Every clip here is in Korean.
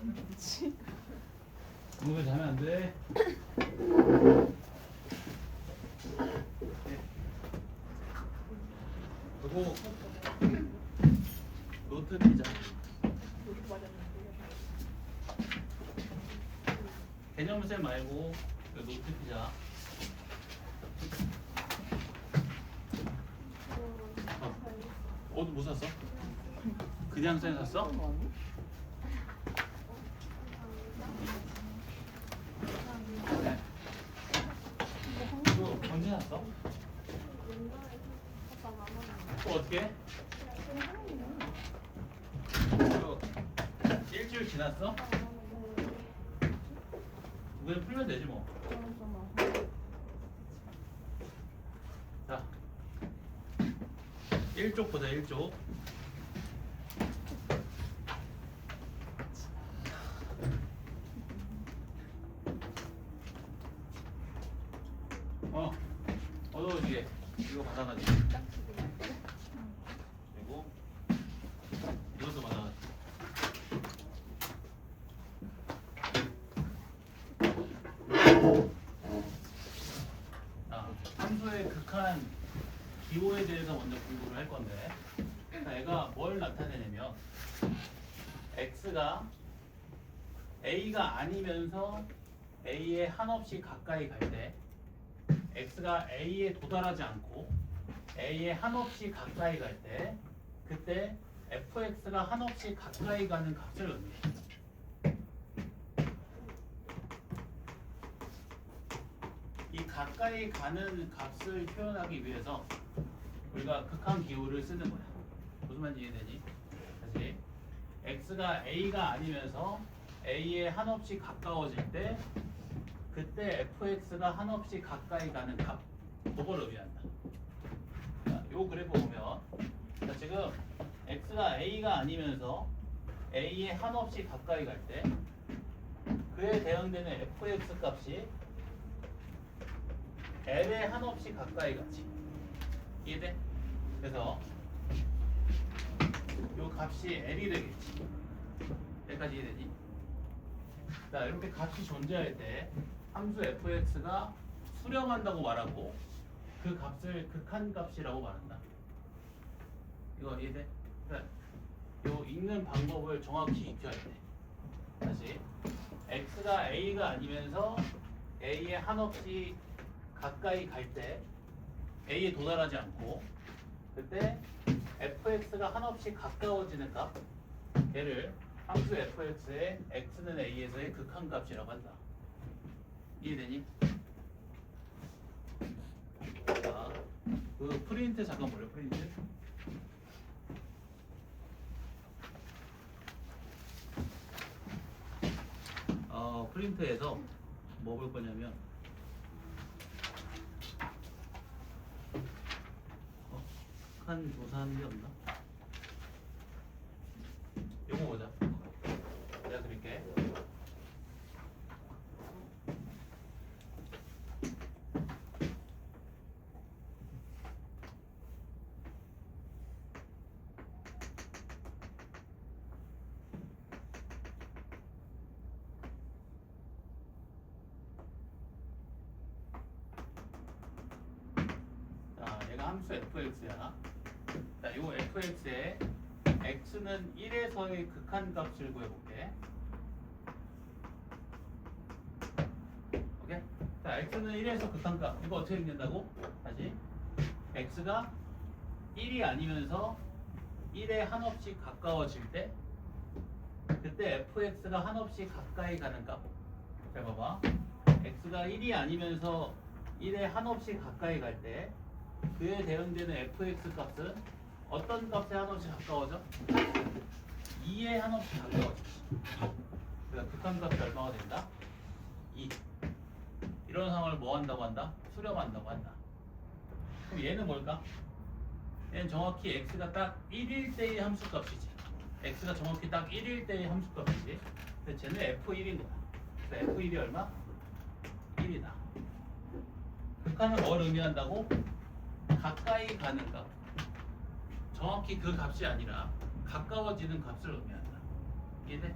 뭐지? 공부 자면 안 돼. 그리고 노트 피자. 개념쌤 말고 그 노트 피자. 옷 뭐 샀어? 그냥 쌤 샀어? 네. 이거 언제 샀어? 또 어떻게 해? 이거 일주일 지났어? 그냥 풀면 되지 뭐. 자, 1쪽 보자. 1쪽. 어두워지게 이거 받아가지고 그리고 이것도 받아가지고 함수의 극한 기호에 대해서 먼저 공부를 할 건데, 얘가 뭘 나타내냐면 x가 a가 아니면서 a에 한없이 가까이 갈 때, x가 a에 도달하지 않고 a에 한없이 가까이 갈 때, 그때 fx가 한없이 가까이 가는 값을 의미해. 이 가까이 가는 값을 표현하기 위해서 우리가 극한 기호를 쓰는 거야. 무슨 말인지 이해되니? 다시, x가 a가 아니면서 a에 한없이 가까워질 때, 그때 fx가 한없이 가까이 가는 값, 그걸 의미한다. 자, 요 그래프 보면, 자, 지금 x가 a가 아니면서 a에 한없이 가까이 갈 때, 그에 대응되는 fx 값이 l에 한없이 가까이 가지. 이해돼? 그래서 요 값이 l이 되겠지. 여기까지 이해되니? 자, 이렇게 값이 존재할 때 함수 fx가 수렴한다고 말하고, 그 값을 극한값이라고 말한다. 이거 이해돼? 그러니까 요 읽는 방법을 정확히 익혀야 돼. 다시, x가 a가 아니면서 a에 한없이 가까이 갈 때, a에 도달하지 않고, 그때 fx가 한없이 가까워지는 값, 얘를 함수 fx의 x는 a에서의 극한값이라고 한다. 이해되니? 자, 그 프린트 잠깐 볼래? 프린트. 프린트에서 뭐 볼 거냐면, 한 조사하는 게 없나? 요거 보자. 내가 그릴게. 자, 얘가 함수 fx야. 자, 요 fx에 x는 1에서의 극한값을 구해볼게. 오케이? 자, x는 1에서 극한값. 이거 어떻게 읽는다고? 다시. x가 1이 아니면서 1에 한없이 가까워질 때, 그때 fx가 한없이 가까이 가는 값. 잘 봐봐. x가 1이 아니면서 1에 한없이 가까이 갈 때, 그에 대응되는 fx 값은 어떤 값에 한없이 가까워져? 2에 한없이 가까워지지. 그러니까 극한값이 얼마가 된다? 2. 이런 상황을 뭐 한다고 한다? 수렴한다고 한다. 그럼 얘는 뭘까? 얘는 정확히 x가 딱 1일 때의 함수값이지. x가 정확히 딱 1일 때의 함수값이지. 근데 쟤는 f1인 거야. 그래서 f1이 얼마? 1이다. 극한은 뭘 의미한다고? 가까이 가는 값. 정확히 그 값이 아니라 가까워지는 값을 의미한다. 이해돼?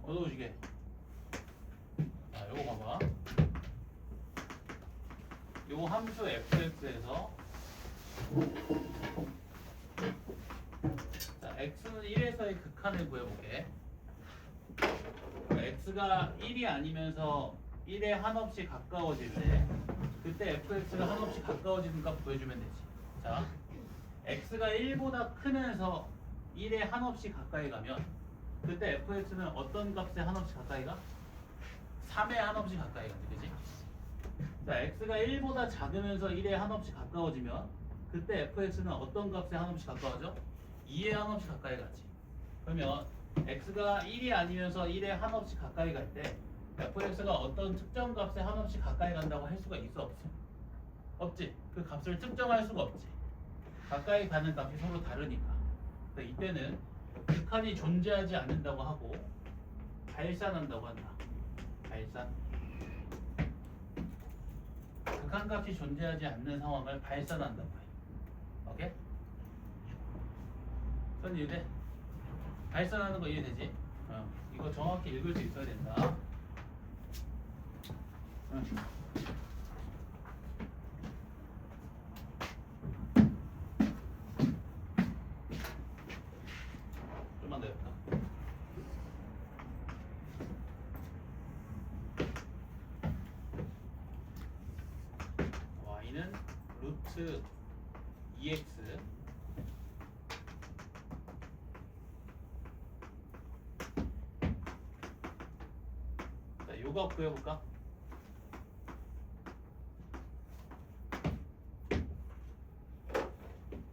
어두우시게. 자, 요거 봐봐. 요 함수 fx에서 자, x는 1에서의 극한을 구해볼게. x가 1이 아니면서 1에 한없이 가까워질 때 그때 fx가 한없이 가까워지는 값 구해주면 되지. 자, x가 1보다 크면서 1에 한없이 가까이 가면 그때 fx는 어떤 값에 한없이 가까이 가? 3에 한없이 가까이 가지, 그지? 자, x가 1보다 작으면서 1에 한없이 가까워지면 그때 fx는 어떤 값에 한없이 가까워져? 2에 한없이 가까이 가지. 그러면 x가 1이 아니면서 1에 한없이 가까이 갈 때 fx가 어떤 특정 값에 한없이 가까이 간다고 할 수가 있어, 없어? 없지. 그 값을 특정할 수가 없지. 가까이 가는 값이 서로 다르니까. 그러니까 이때는 극한이 존재하지 않는다고 하고 발산한다고 한다. 발산. 극한 값이 존재하지 않는 상황을 발산한다고 해. 오케이? 전 이해돼? 발산하는 거 이해되지? 이거 정확히 읽을 수 있어야 된다. 좀만 더 해볼까? y는 루트 2x 자, 요거 구해볼까?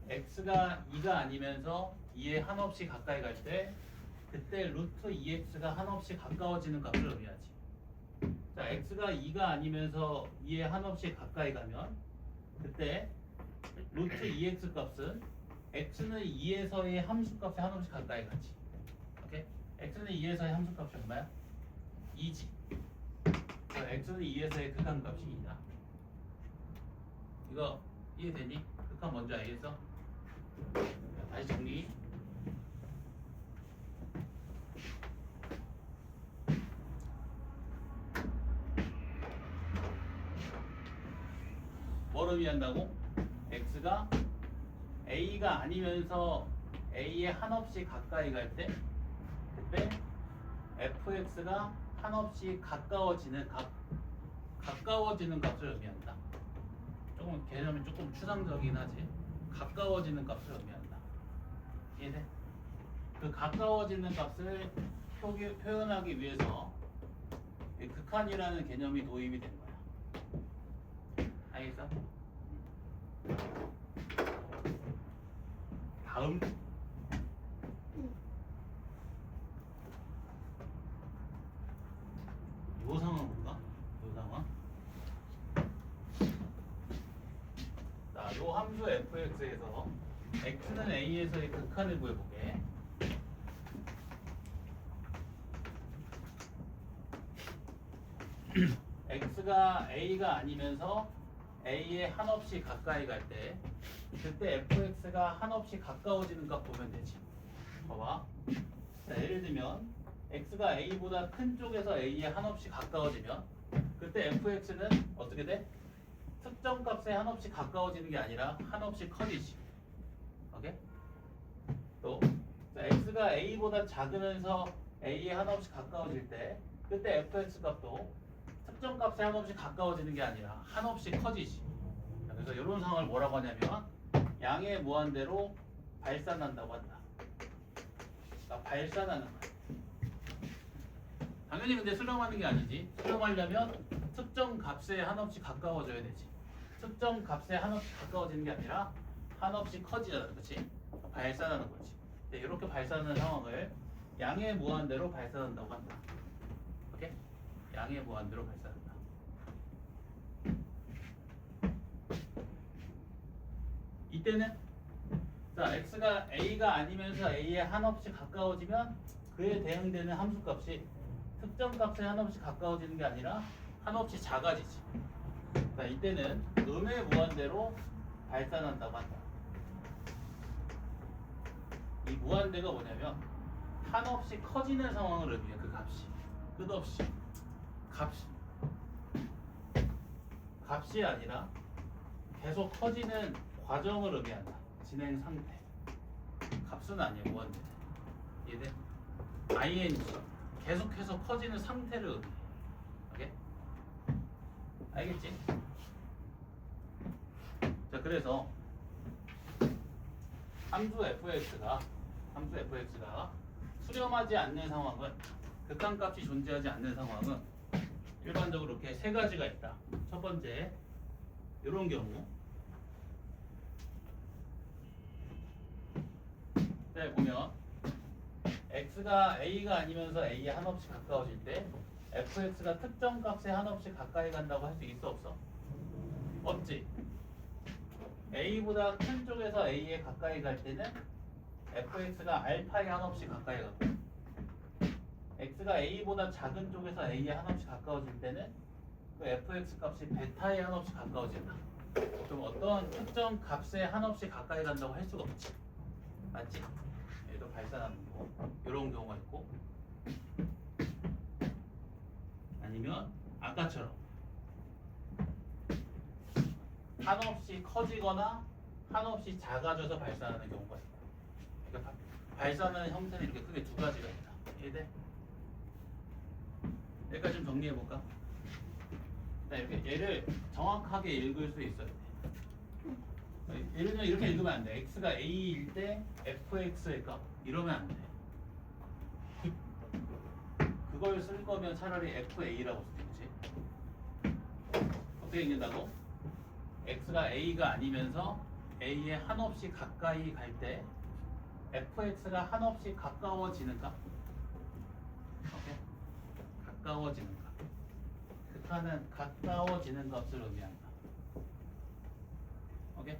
x가 2가 아니면서 2에 한없이 가까이 갈 때 그때 루트 2x가 한없이 가까워지는 값을 의미하지. 자, x가 2가 아니면서 2에 한없이 가까이 가면 그때 루트 2x 값은 x는 2에서의 함수값에 한없이 가까이 가지. 오케이? x는 2에서의 함수값이 얼마야? 2지. x는 2에서의 극한값이 2다. 이거 이해되니? 극한 뭔지 알겠어? 다시 정리. 뭘 의미한다고? x가 a가 아니면서 a에 한없이 가까이 갈 때 그때 fx가 한없이 가까워지는 값을 의미한다. 조금 개념이 조금 추상적이긴 하지. 가까워지는 값을 의미한다. 이해돼? 그 가까워지는 값을 표현하기 위해서 이 극한이라는 개념이 도입이 된 거야. 알겠어? 다음 요 상황 볼까? 요 상황. 자, 요 함수 fx에서 x는 a에서의 극한을 구해볼게. x가 a가 아니면서 a에 한없이 가까이 갈 때 그때 fx가 한없이 가까워지는 값 보면 되지. 봐봐. 자, 예를 들면 x가 a보다 큰 쪽에서 a에 한없이 가까워지면 그때 fx는 어떻게 돼? 특정 값에 한없이 가까워지는 게 아니라 한없이 커지지. 오케이? 또 자, x가 a보다 작으면서 a에 한없이 가까워질 때 그때 fx 값도 특정 값에 한없이 가까워지는 게 아니라 한없이 커지지. 그래서 이런 상황을 뭐라고 하냐면 양의 무한대로 발산한다고 한다. 그러니까 발산하는 거야. 당연히 근데 수렴하는 게 아니지. 수렴하려면 특정 값에 한없이 가까워져야 되지. 특정 값에 한없이 가까워지는 게 아니라 한없이 커지잖아, 그렇지? 발산하는 거지. 네, 이렇게 발산하는 상황을 양의 무한대로 발산한다고 한다. 오케이? 양의 무한대로 발산한다. 이때는 자, x가 a가 아니면서 a에 한없이 가까워지면 그에 대응되는 함수값이 특정 값에 한없이 가까워지는 게 아니라 한없이 작아지지. 자, 이때는 음의 무한대로 발산한다고 한다. 이 무한대가 뭐냐면 한없이 커지는 상황을 의미해. 그 값이 끝없이 값이 아니라 계속 커지는 과정을 의미한다. 진행 상태. 값은 아니에요. 무한대. 이해돼? ing 계속해서 커지는 상태를 의미해. 오케이? 알겠지? 자, 그래서 함수 fx가 수렴하지 않는 상황은, 극한값이 존재하지 않는 상황은 일반적으로 이렇게 세 가지가 있다. 첫 번째, 이런 경우. 네, 보면 x가 a가 아니면서 a에 한없이 가까워질 때 fx가 특정 값에 한없이 가까이 간다고 할 수 있어 없어? 없지. a보다 큰 쪽에서 a에 가까이 갈 때는 fx가 알파에 한없이 가까이 가고, x가 a보다 작은 쪽에서 a에 한없이 가까워질 때는 그 fx 값이 베타에 한없이 가까워진다. 그럼 어떤 특정 값에 한없이 가까이 간다고 할 수가 없지. 맞지? 얘도 발산하는 거. 이런 경우가 있고, 아니면 아까처럼 한없이 커지거나 한없이 작아져서 발산하는 경우가 있고. 그러니까 발산하는 형태는 이렇게 크게 두 가지가 있다. 이해돼? 여기까지 좀 정리해 볼까? 이렇게 얘를 정확하게 읽을 수 있어야 돼. 예를 들면 이렇게 읽으면 안 돼. x가 a일 때 fx의 값 이러면 안 돼. 그걸 쓸 거면 차라리 fa라고 쓰지. 어떻게 읽는다고? x가 a가 아니면서 a에 한없이 가까이 갈 때 fx가 한없이 가까워지는 값. 오케이? 가까워지는 값. 극한은 가까워지는 값을 의미한다. 오케이?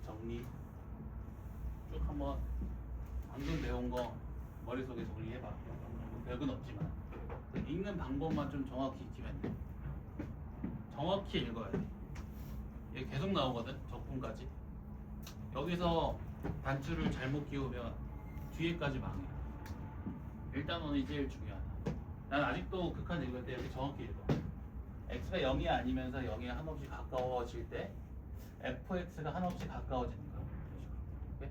정리 쭉 한번 방금 배운 거 머릿속에 정리해봐. 별건 없지만 읽는 방법만 좀 정확히 익히면 돼. 정확히 읽어야 돼. 이게 계속 나오거든. 적분까지. 여기서 단추를 잘못 끼우면 뒤에까지 망해. 일단은 제일 중요하다. 난 아직도 극한 읽을 때 이렇게 정확히 읽어. x가 0이 아니면서 0에 한없이 가까워질 때 fx가 한없이 가까워지는 거야. 오케이?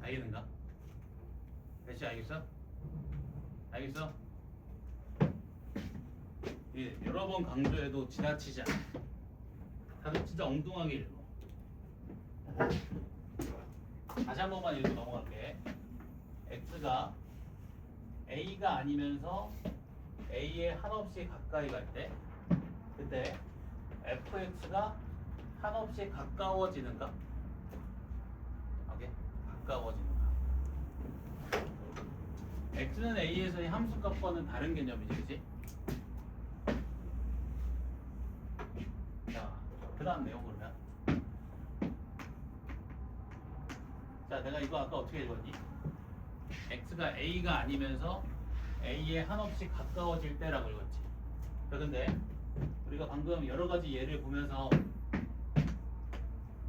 알겠는가? 대시 알겠어? 알겠어? 예, 여러 번 강조해도 지나치지 않아. 다들 진짜 엉뚱하게 읽어. 다시 한 번만 읽고 넘어갈게. x가 a가 아니면서 a에 한없이 가까이 갈 때, 그때 fx가 한없이 가까워지는가? 오케이? 가까워지는가? x는 a에서의 함수값과는 다른 개념이지, 그치? 자, 그 다음 내용 그러면. 자, 내가 이거 아까 어떻게 읽었니? x가 a가 아니면서 a에 한없이 가까워질 때라고 읽었지. 자, 근데 우리가 방금 여러 가지 예를 보면서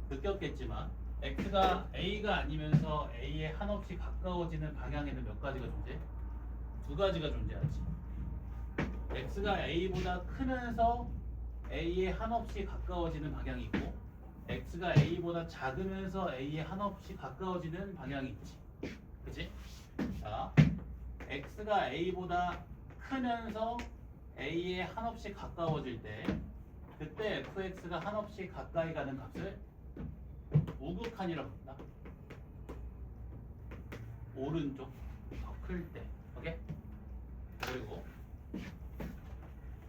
느꼈겠지만 x가 a가 아니면서 a에 한없이 가까워지는 방향에는 몇 가지가 존재해? 두 가지가 존재하지. x가 a보다 크면서 a에 한없이 가까워지는 방향이 있고, x가 a보다 작으면서 a에 한없이 가까워지는 방향이 있지. 그치? 자, x가 a보다 크면서 a에 한없이 가까워질 때, 그때 fx가 한없이 가까이 가는 값을 우극한이라고 부른다. 오른쪽 더 클 때. 오케이? 그리고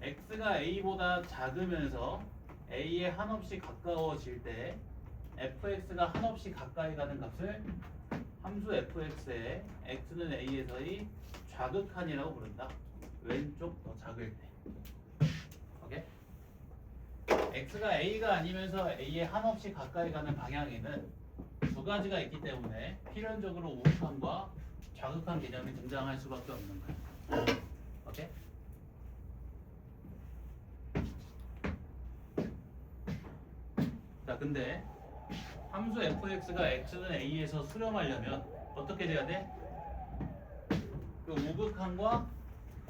x가 a보다 작으면서 a에 한없이 가까워질 때 fx가 한없이 가까이 가는 값을 함수 fx에 x는 a에서의 좌극한이라고 부른다. 왼쪽 더 작은 작을 때. 오케이? x가 a가 아니면서 a에 한없이 가까이 가는 방향에는 두 가지가 있기 때문에 필연적으로 우극함과 좌극한 개념이 등장할 수밖에 없는 거야. 오케이? 자, 근데 함수 fx가 x는 a에서 수렴하려면 어떻게 돼야 돼? 그 우극함과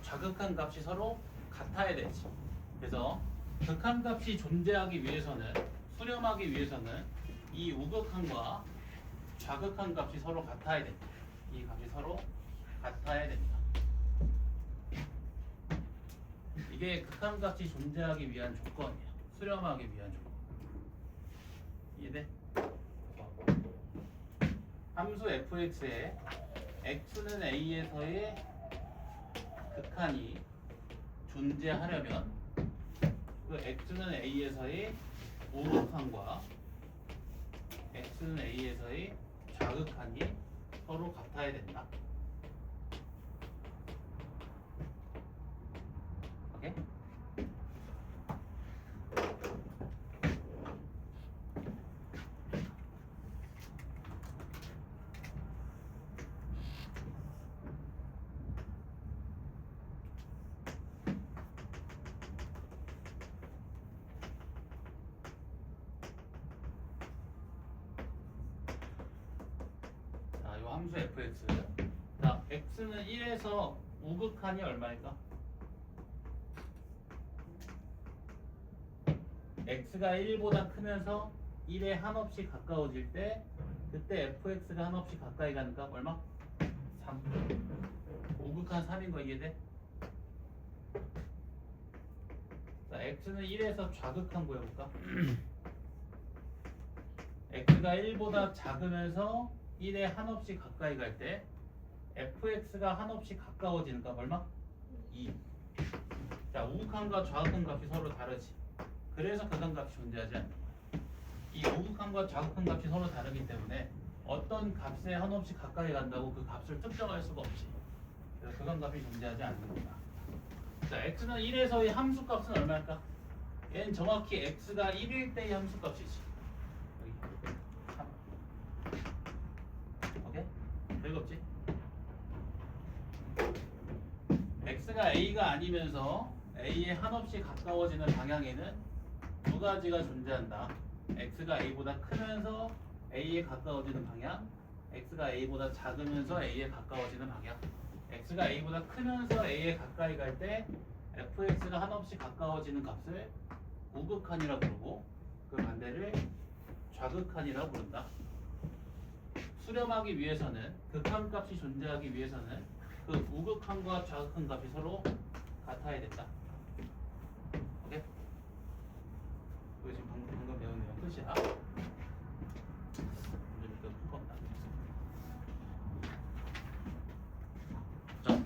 좌극한 값이 서로 같아야 되지. 그래서 극한 값이 존재하기 위해서는, 수렴하기 위해서는 이 우극함과 좌극한 값이 서로 같아야 됩니다. 이 값이 서로 같아야 됩니다. 이게 극한 값이 존재하기 위한 조건이에요. 수렴하기 위한 조건. 이해돼? 함수 fx에 x는 a에서의 극한이 존재하려면 그 x는 a에서의 우극한과 x는 a에서의 좌극한이 서로 같아야 된다. 오케이? 자, 이 함수 fx. 자, x는 1에서 우극한이 얼마일까? x가 1보다 크면서 1에 한없이 가까워질 때 그때 fx가 한없이 가까이 가는 값 얼마? 3. 우극한 3인 거 이해돼? 자, x는 1에서 좌극한 구해볼까? x가 1보다 작으면서 1에 한없이 가까이 갈 때 fx가 한없이 가까워지는 값 얼마? 2. 자, 우극함과 좌극한 값이 서로 다르지. 그래서 극한값이 존재하지 않는 거야. 이 우극함과 좌극한 값이 서로 다르기 때문에 어떤 값에 한없이 가까이 간다고 그 값을 특정할 수가 없지. 그래서 극한값이 존재하지 않는 거야. 자, x는 1에서의 함수값은 얼마일까? 얘는 정확히 x가 1일 때의 함수값이지. 여기 3. 오케이? 별거 없지? x가 a가 아니면서 a에 한없이 가까워지는 방향에는 두 가지가 존재한다. x가 a보다 크면서 a에 가까워지는 방향, x가 a보다 작으면서 a에 가까워지는 방향. x가 a보다 크면서 a에 가까이 갈 때 fx가 한없이 가까워지는 값을 우극한이라고 부르고 그 반대를 좌극한이라고 부른다. 수렴하기 위해서는, 극한 값이 존재하기 위해서는 그 우극한과 좌극한 값이 서로 같아야 된다. 오케이? 이거 지금 방금 배운 내용 끝이야. 이제 이거 풀 겁니다. 자,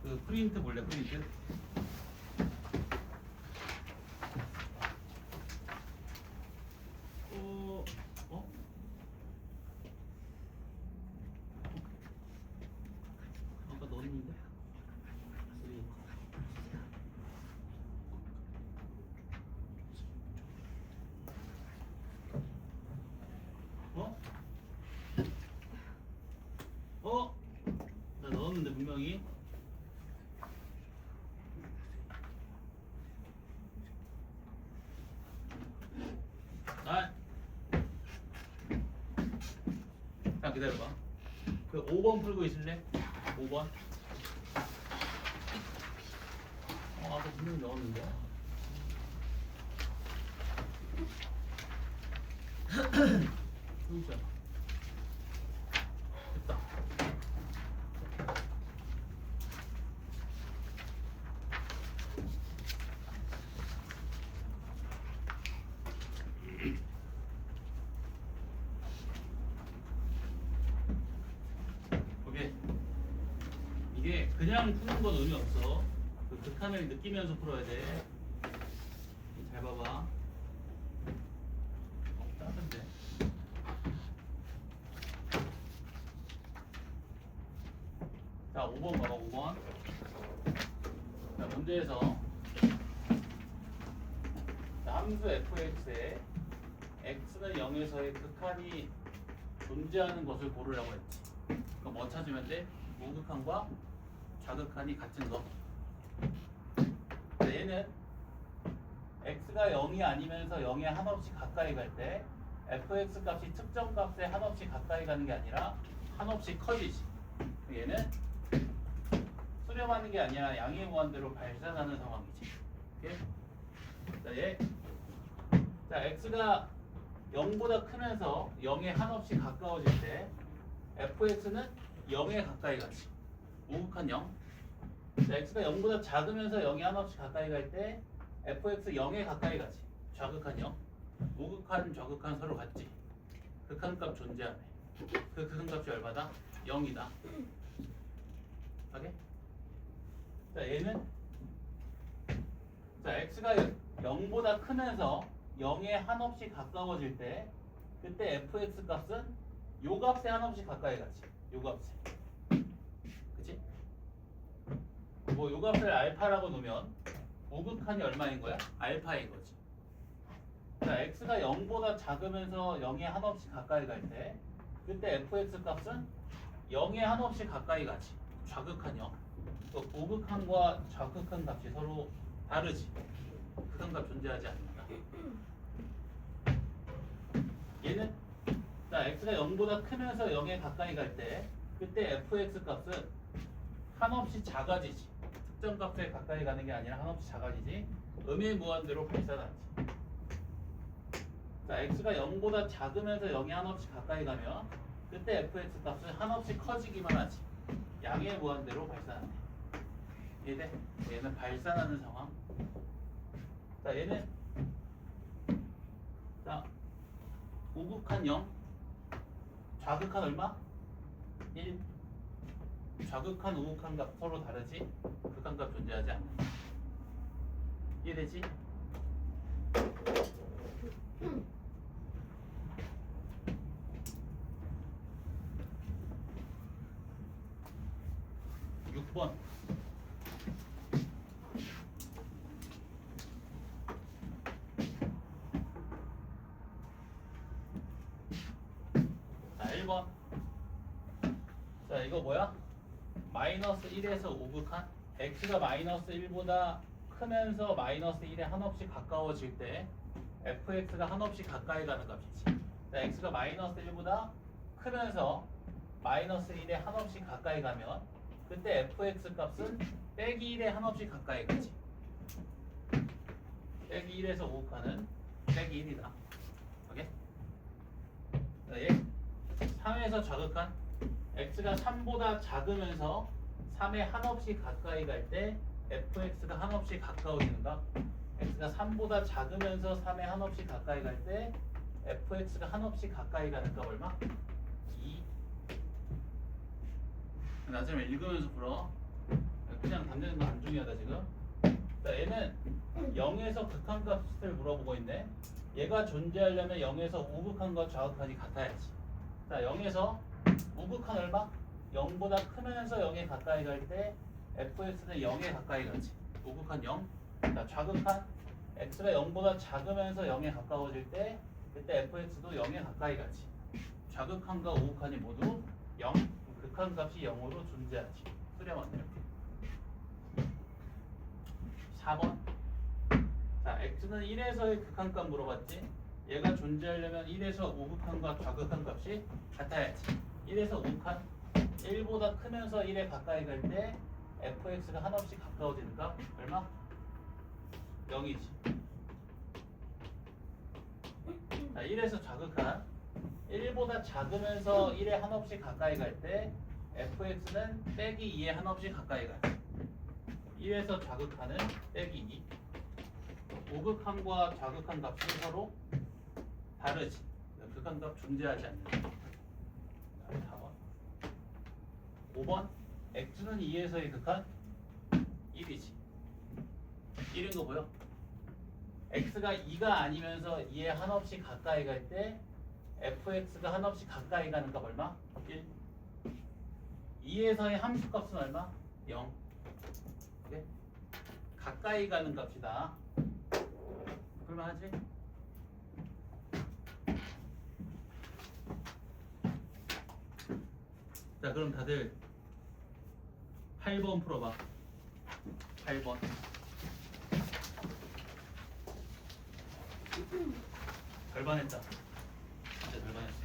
그 프린트 볼래? 프린트. 아까 넣었는데. 나 넣었는데 분명히. 자, 기다려봐. 그 5번 풀고 있을래? 5번. 아까 분명히 넣었는데. 여기 있잖아. 됐다. 오케이. 이게 그냥 푸는 건 의미 없어. 그 극한을 느끼면서 풀어야 돼. 잘 봐봐. 작은데. 자, 5번 봐봐. 5번. 자, 문제에서 함수 fx에 x는 0에서의 극한이 존재하는 것을 고르라고 했지. 그럼 뭐 찾으면 돼? 우극한과 좌극한이 같은 거. 얘는 x가 0이 아니면서 0에 한없이 가까이 갈 때 fx 값이 특정 값에 한없이 가까이 가는 게 아니라 한없이 커지지. 얘는 수렴하는 게 아니라 양의 무한대로 발산하는 상황이지. 오케이? 자, 자, x가 0보다 크면서 0에 한없이 가까워질 때 fx는 0에 가까이 가지. 우극한 0. 자, x가 0보다 작으면서 0에 한없이 가까이 갈 때 fx 0에 가까이 가지. 좌극한 0. 우극한 좌극한 서로 같지. 극한값 존재하네. 그 극한값이 얼마다? 0이다. 오케이? 자, 얘는 자, x가 0보다 크면서 0에 한없이 가까워질 때 그때 fx 값은 요 값에 한없이 가까이 가지. 요 값에. 그치? 뭐 요 값을 알파라고 놓으면 우극한이 얼마인 거야? 알파인 거지. 자, x가 0보다 작으면서 0에 한없이 가까이 갈 때 그때 fx 값은 0에 한없이 가까이 가지. 좌극한 0. 또 우극한과 좌극한 값이 서로 다르지. 극한값 존재하지 않는다. 얘는 자, x가 0보다 크면서 0에 가까이 갈 때 그때 fx 값은 한없이 작아지지. 특정 값에 가까이 가는 게 아니라 한없이 작아지지. 음의 무한대로 발산하지. 자, x가 0보다 작으면서 0에 한없이 가까이 가면 그때 fx 값은 한없이 커지기만 하지. 양의 무한대로 발산하네. 이해돼? 얘는 발산하는 상황. 자, 얘는 자, 우극한 0, 좌극한 얼마? 1. 좌극한 우극한 값 서로 다르지? 극한값 존재하지 않는다. 이해되지? 육 번. 자, 1번. 자, 이거 뭐야? 마이너스 1에서 우극한 x가 마이너스 1보다 크면서 마이너스 1에 한없이 가까워질 때 fx가 한없이 가까이 가는 값이지. 자, x가 마이너스 1보다 크면서 마이너스 1에 한없이 가까이 가면 그때 fx 값은 빼기 1에 한없이 가까이 가지. 빼기 1에서 우극한은 빼기 1이다. 오케이? 자, 얘 3에서 좌극한 x가 3보다 작으면서 3에 한없이 가까이 갈 때 fx가 한없이 가까워지는가? x가 3보다 작으면서 3에 한없이 가까이 갈 때 fx가 한없이 가까이 가는 값 얼마? 2. 나중에 읽으면서 풀어. 그냥 담는 거 안 중요하다 지금. 자, 얘는 0에서 극한값을 물어보고 있네. 얘가 존재하려면 0에서 우극한과 좌극한이 같아야지. 자, 0에서 우극한 얼마? 0보다 크면서 0에 가까이 갈 때 fx는 0에 가까이 가지. 우극한 0. 자, 좌극한 x가 0보다 작으면서 0에 가까워질 때 그때 fx도 0에 가까이 가지. 좌극한과 우극한이 모두 0. 극한값이 0으로 존재하지. 수렴하네요. 4번. 자, x는 1에서의 극한값 물어봤지. 얘가 존재하려면 1에서 우극한과 좌극한 값이 같아야지. 1에서 우극한 1보다 크면서 1에 가까이 갈 때 fx가 한없이 가까워지는 값 얼마? 0이지. 자, 1에서 좌극한 1보다 작으면서 1에 한없이 가까이 갈 때 fx는 빼기 2에 한없이 가까이 가지. 1에서 좌극한은 빼기 2. 우극한과 좌극한 값이 서로 다르지. 극한값 존재하지 않는다. 4번. 5번. x는 2에서의 극한 1이지. 1인 거 보여? x가 2가 아니면서 2에 한없이 가까이 갈 때 fx가 한없이 가까이 가는 값 얼마? 1. 2에서의 함수값은 얼마? 0. 그래? 가까이 가는 값이다. 풀만하지? 자, 그럼 다들 8번 풀어봐. 8번. 절반했다. 진짜 절반했어.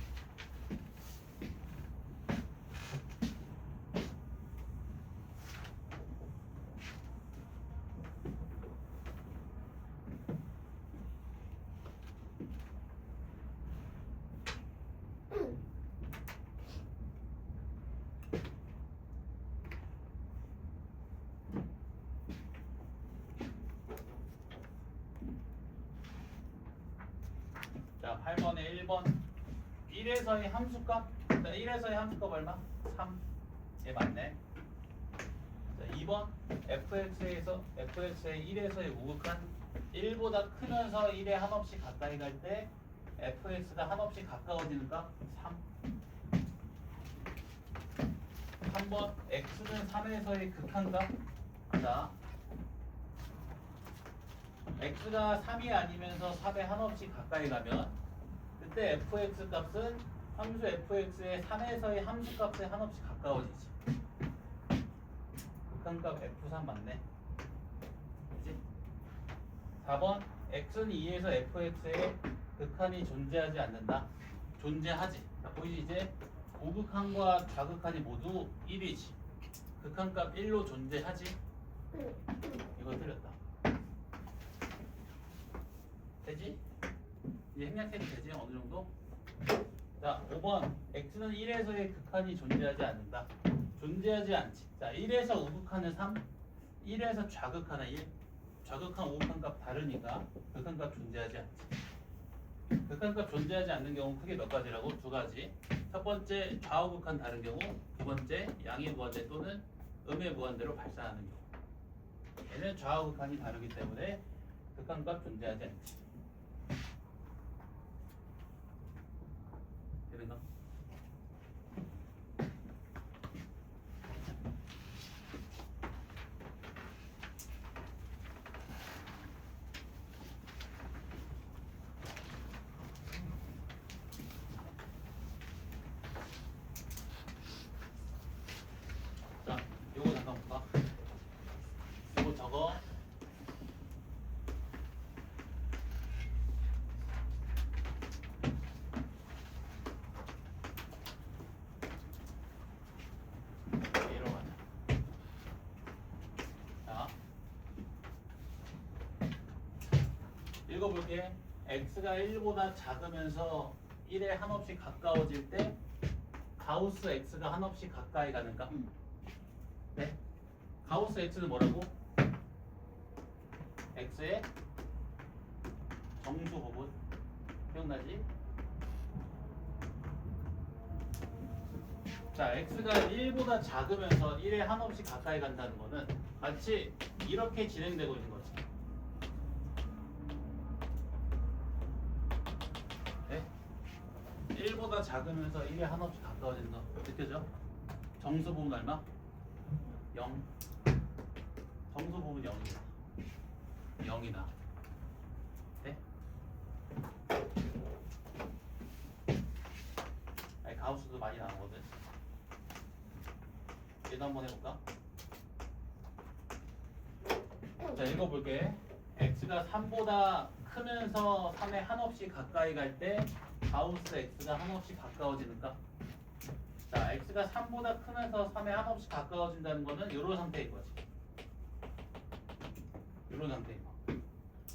자, 8번에 1번 1에서의 함수값. 자, 1에서의 함수값 얼마? 3. 얘 맞네. 자, 2번 fx에서 fx의 1에서의 우극한 1보다 크면서 1에 한없이 가까이 갈 때 fx가 한없이 가까워지는 값 3. 3번 x는 3에서의 극한값. 자, x가 3이 아니면서 3에 한없이 가까이 가면 그때 fx 값은 함수 fx의 3에서의 함수 값에 한없이 가까워지지. 극한값 f3 맞네. 그치? 4번 x는 2에서 fx의 극한이 존재하지 않는다. 존재하지. 자, 보이지? 이제 우극한과 좌극한이 모두 1이지. 극한값 1로 존재하지. 이거 틀렸다. 되지? 이제 생략해도 되지? 어느 정도? 자, 5번 x는 1에서의 극한이 존재하지 않는다. 존재하지 않지. 자, 1에서 우극한은 3, 1에서 좌극한은 1. 좌극한, 우극한 값 다르니까 극한값 존재하지 않지. 극한값 존재하지 않는 경우 크게 몇 가지라고? 두 가지. 첫 번째 좌우극한 다른 경우, 두 번째 양의 무한대 또는 음의 무한대로 발산하는 경우. 얘는 좌우극한이 다르기 때문에 극한값 존재하지 않지. 되는가? 자, 요거 잠깐 볼까? 요거 저거 A로 가자. 자, 읽어볼게. x가 1보다 작으면서 1에 한없이 가까워질 때 가우스 x가 한없이 가까이 가는가? 네? 가우스 x는 뭐라고? x의 정수 부분. 기억나지? 자, x가 1보다 작으면서 1에 한없이 가까이 간다는 거는 마치 이렇게 진행되고 있는 거지. 네? 1보다 작으면서 1에 한없이 가까워지는 거 느껴져? 정수 부분 얼마? 0. 정수 부분 0이다. 0이다. 네? 아니, 가우스도 많이 나오거든. 얘도 한번 해볼까? 자, 읽어볼게. x가 3보다 크면서 3에 한없이 가까이 갈 때 가우스 x가 한없이 가까워지는가? 자, x가 3보다 크면서 3에 한없이 가까워진다는 거는 이런 상태인 거지. 이런 상태인 거.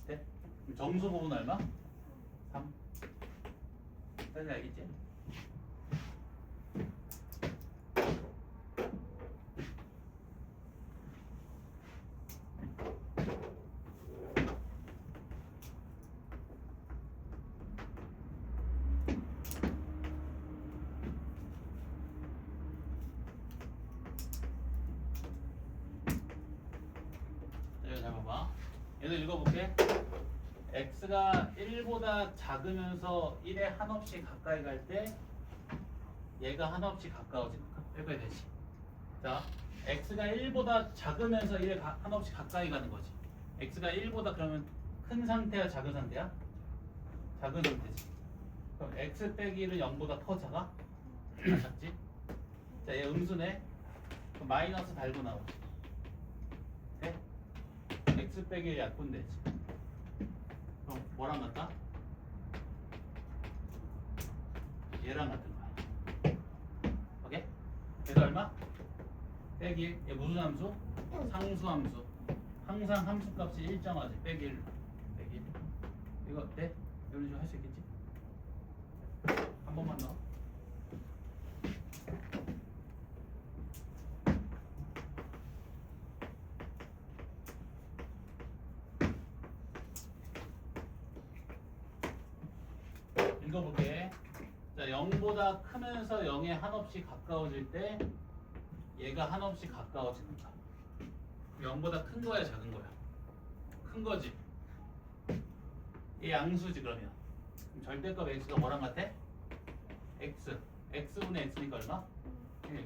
네? 그럼 정수 부분 얼마? 3. 여기 알겠지? 잘 봐봐. 얘도 읽어볼게. x가 1보다 작으면서 1에 한없이 가까이 갈 때 얘가 한없이 가까워지니까 이렇게 되지. 자, x가 1보다 작으면서 1에 한없이 가까이 가는 거지. x가 1보다 그러면 큰 상태야 작은 상태야? 작은 상태지. 그럼 x 빼기 1은 0보다 더 작아? 작지? 자, 얘 음수네. 그럼 마이너스 달고 나오지. 돼? x 빼기 1 약분되지. 그럼 뭐랑 같다? 얘랑 같은 거야. 오케이? 그래서 얼마? 빼기 1. 얘 무슨 함수? 상수함수. 항상 함수값이 일정하지. 빼기 1. 빼기 1. 이거 어때? 이런 식으로 할 수 있겠지? 한 번만 더. 읽어볼게. 자, 0보다 크면서 0에 한없이 가까워질 때 얘가 한없이 가까워지는 거야. 0보다 큰 거야, 작은 거야? 큰 거지. 얘 양수지 그러면. 그럼 절대값 x가 뭐랑 같아? x. x분의 x니까 얼마? 1.